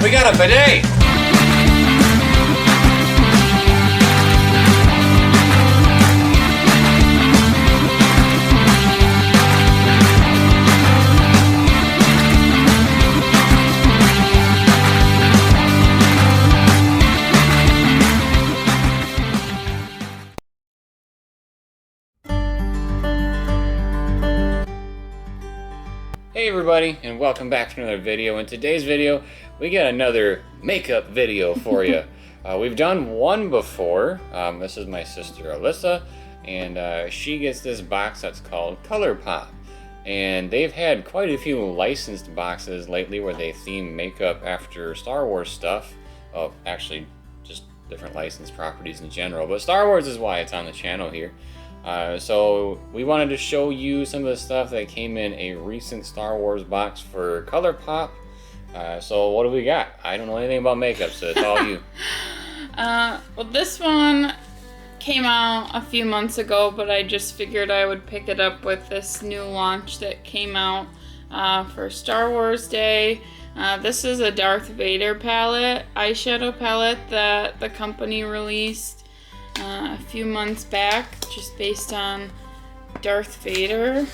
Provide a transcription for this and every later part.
We got a bidet! Hey everybody, and welcome back to another video. In today's video, we got another makeup video for you. We've done one before. This is my sister Alyssa, and she gets this box that's called Colourpop. And they've had quite a few licensed boxes lately where they theme makeup after Star Wars stuff. Oh, actually, just different licensed properties in general, but Star Wars is why it's on the channel here. So we wanted to show you some of the stuff that came in a recent Star Wars box for Colourpop. So what do we got? I don't know anything about makeup, so it's all you. Well, this one came out a few months ago, but I just figured I would pick it up with this new launch that came out for Star Wars Day. This is a Darth Vader palette, eyeshadow palette that the company released a few months back, just based on Darth Vader.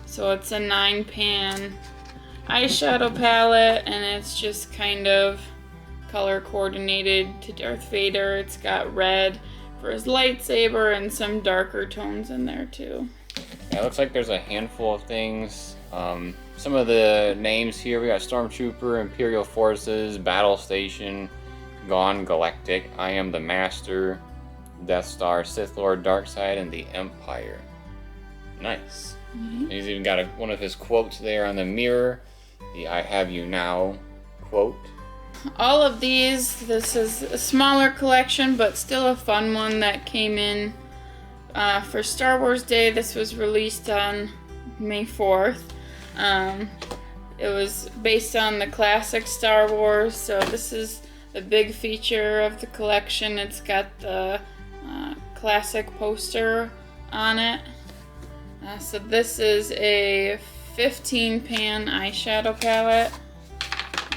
So it's a 9-pan eyeshadow palette, and it's just kind of color coordinated to Darth Vader. It's got red for his lightsaber and some darker tones in there too. Yeah, it looks like there's a handful of things. Some of the names here, we got Stormtrooper, Imperial Forces, Battle Station, Gone Galactic, I Am the Master, Death Star, Sith Lord, Darkseid, and the Empire. Nice. Mm-hmm. He's even got one of his quotes there on the mirror, the I Have You Now quote. All of these, this is a smaller collection, but still a fun one that came in for Star Wars Day. This was released on May 4th. It was based on the classic Star Wars, so this is the big feature of the collection. It's got the classic poster on it. So this is a 15-pan eyeshadow palette,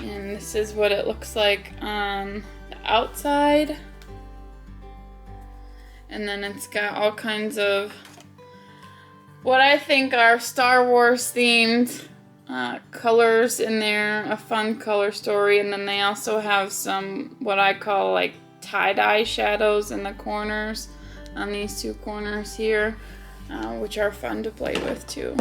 and this is what it looks like on the outside. And then it's got all kinds of what I think are Star Wars themed colors in there, a fun color story, and then they also have some what I call like tie-dye shadows in the corners, on these two corners here, which are fun to play with too.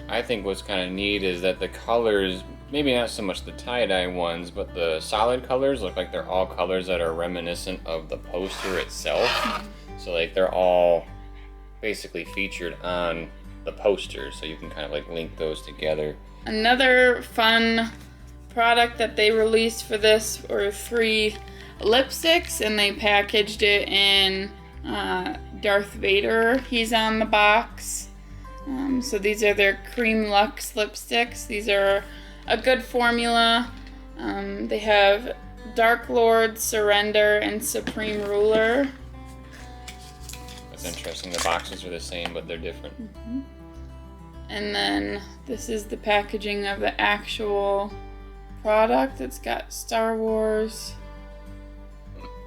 I think what's kind of neat is that the colors, maybe not so much the tie-dye ones, but the solid colors look like they're all colors that are reminiscent of the poster itself. So like they're all basically featured on the poster, so you can kind of like link those together. Another fun product that they released for this were 3 lipsticks, and they packaged it in Darth Vader. He's on the box. So these are their Cream Luxe lipsticks. These are a good formula. They have Dark Lord, Surrender, and Supreme Ruler. That's interesting. The boxes are the same, but they're different. Mm-hmm. And then this is the packaging of the actual product. It's got Star Wars.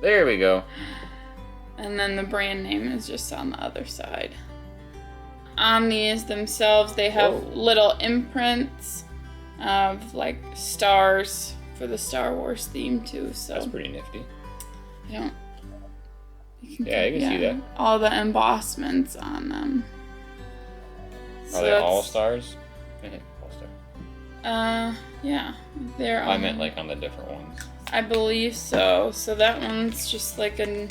There we go. And then the brand name is just on the other side. On these themselves, they have little imprints of like stars for the Star Wars theme too. So that's pretty nifty. You can see that. All the embossments on them. Are they all stars? All stars. Yeah. They're I meant like on the different ones. I believe so. So that one's just like a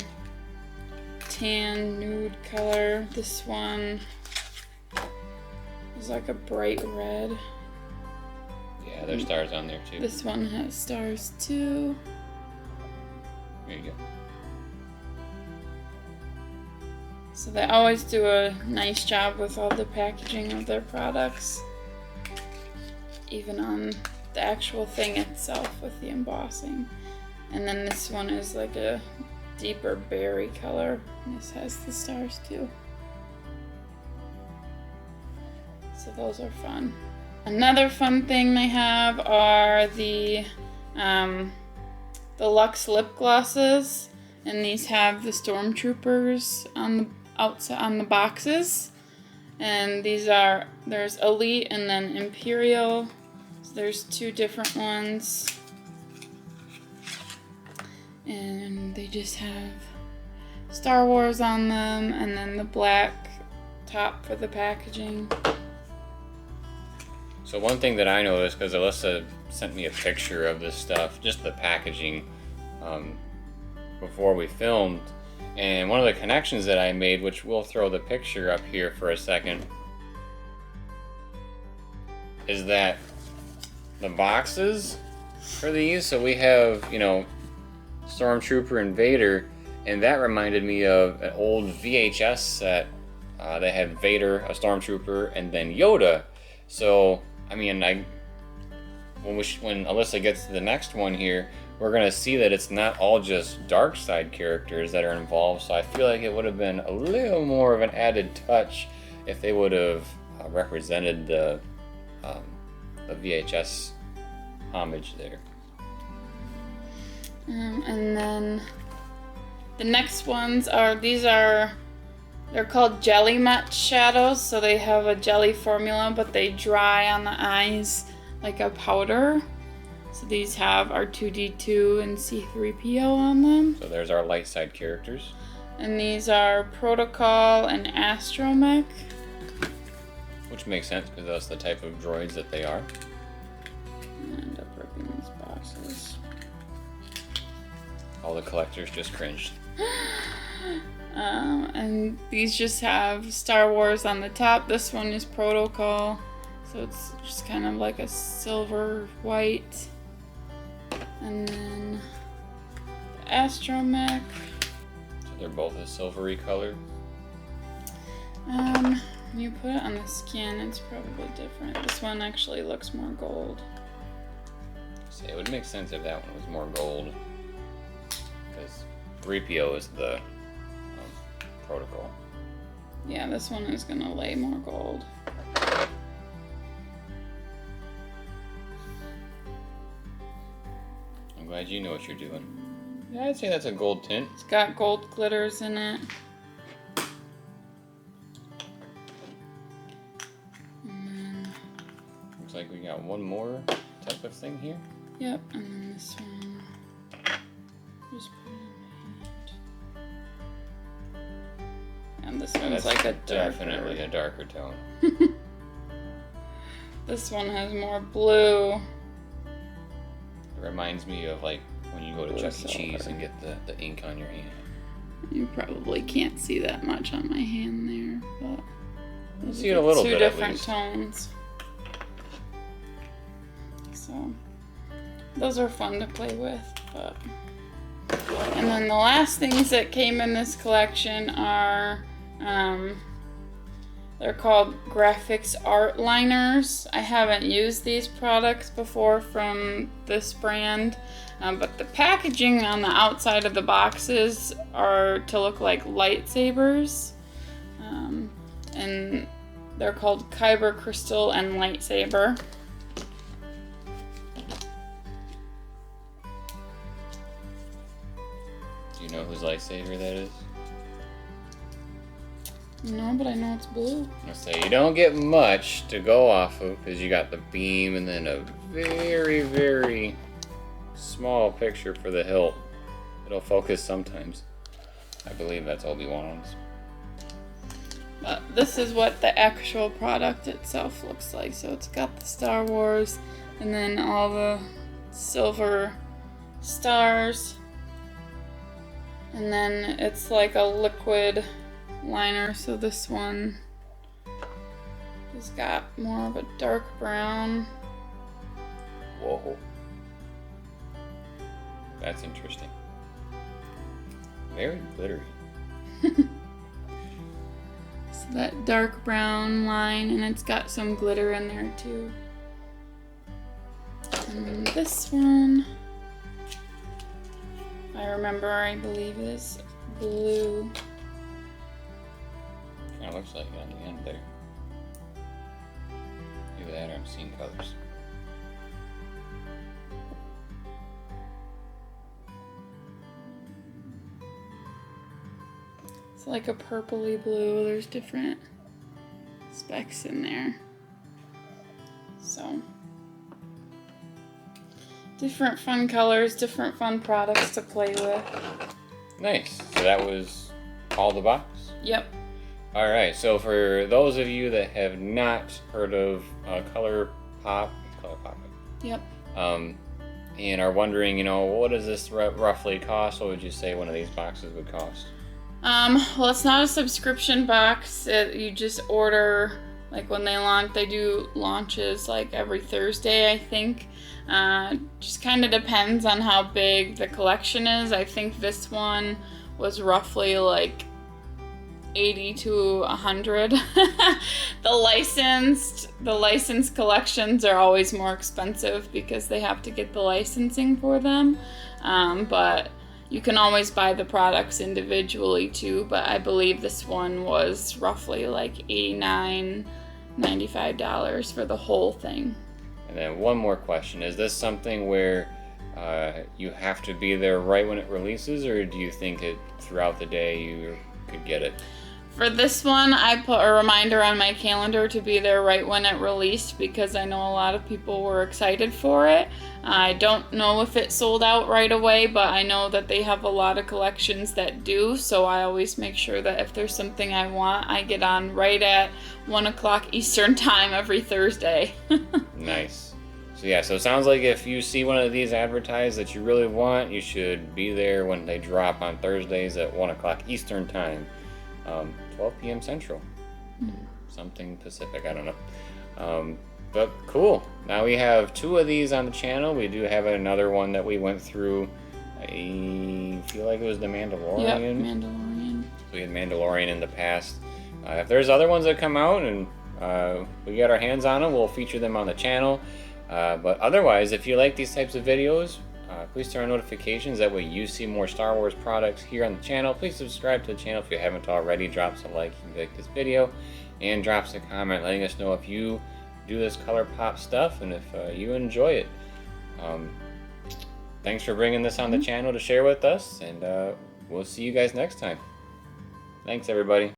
tan nude color. This one is like a bright red. Yeah, there's stars on there too. This one has stars too. There you go. So they always do a nice job with all the packaging of their products, even on the actual thing itself with the embossing. And then this one is like a deeper berry color. And this has the stars too. So those are fun. Another fun thing they have are the the Luxe lip glosses, and these have the stormtroopers on the outside on the boxes. And there's Elite and then Imperial. So there's 2 different ones. And they just have Star Wars on them, and then the black top for the packaging. So one thing that I noticed, because Alyssa sent me a picture of this stuff, just the packaging, before we filmed, and one of the connections that I made, which we'll throw the picture up here for a second, is that the boxes for these, so we have, you know, Stormtrooper and Vader, and that reminded me of an old VHS set. They had Vader, a Stormtrooper, and then Yoda. So, I mean, when Alyssa gets to the next one here, we're gonna see that it's not all just dark side characters that are involved. So I feel like it would have been a little more of an added touch if they would have represented the VHS homage there. And then the next ones they're called Jelly Matte shadows. So they have a jelly formula, but they dry on the eyes like a powder. So these have R2-D2 and C-3PO on them. So there's our light side characters. And these are Protocol and Astromech. Which makes sense because that's the type of droids that they are. I end up ripping these boxes. All the collectors just cringed. And these just have Star Wars on the top. This one is Protocol. So it's just kind of like a silver white. And then the Astromech. So they're both a silvery color. When you put it on the skin, it's probably different. This one actually looks more gold. So it would make sense if that one was more gold. Because 3PO is the Protocol. Yeah, this one is gonna lay more gold. I'm glad you know what you're doing. Yeah, I'd say that's a gold tint. It's got gold glitters in it. And then, looks like we got one more type of thing here. Yep, and then this one. Just put it in my hand. And this one's like a definitely a darker tone. This one has more blue. It reminds me of like when you go to Chuck E. Cheese and get the ink on your hand. You probably can't see that much on my hand there, but you see it a little bit at different least. tones. So those are fun to play with. But and then the last things that came in this collection are they're called graphics art liners. I haven't used these products before from this brand, but the packaging on the outside of the boxes are to look like lightsabers, and they're called Kyber Crystal and Lightsaber. Do you know whose lightsaber that is? No, but I know it's blue. I say you don't get much to go off of because you got the beam and then a very, very small picture for the hilt. It'll focus sometimes. I believe that's Obi-Wan's. But this is what the actual product itself looks like. So it's got the Star Wars and then all the silver stars. And then it's like a liquid liner. So this one has got more of a dark brown. Whoa. That's interesting. Very glittery. So that dark brown line, and it's got some glitter in there too. And then this one, if I remember, I believe is blue. Kind of looks like it on the end there. Either that or I'm seeing colors. like a purpley blue. There's different specs in there. So, different fun colors, different fun products to play with. Nice. So that was all the box? Yep. All right. So for those of you that have not heard of Colourpop, Yep. And are wondering, what does this roughly cost? What would you say one of these boxes would cost? Well, it's not a subscription box. You just order, like when they do launches like every Thursday, I think. Just kind of depends on how big the collection is. I think this one was roughly like 80 to 100. The licensed collections are always more expensive because they have to get the licensing for them. But you can always buy the products individually too, but I believe this one was roughly like $89, $95 for the whole thing. And then one more question. Is this something where you have to be there right when it releases, or do you think throughout the day you could get it? For this one, I put a reminder on my calendar to be there right when it released because I know a lot of people were excited for it. I don't know if it sold out right away, but I know that they have a lot of collections that do, so I always make sure that if there's something I want, I get on right at 1 o'clock Eastern time every Thursday. Nice. So it sounds like if you see one of these advertised that you really want, you should be there when they drop on Thursdays at 1 o'clock Eastern time. 12 p.m. Central. Something Pacific, I don't know. But cool. Now we have 2 of these on the channel. We do have another one that we went through. I feel like it was the Mandalorian. Yep, Mandalorian. We had Mandalorian in the past. If there's other ones that come out and we get our hands on them, we'll feature them on the channel. But otherwise, if you like these types of videos, please turn on notifications. That way you see more Star Wars products here on the channel. Please subscribe to the channel if you haven't already. Drop a like if you like this video. And drop us a comment letting us know if you do this Colourpop stuff and if you enjoy it. Thanks for bringing this on the channel to share with us. And we'll see you guys next time. Thanks, everybody.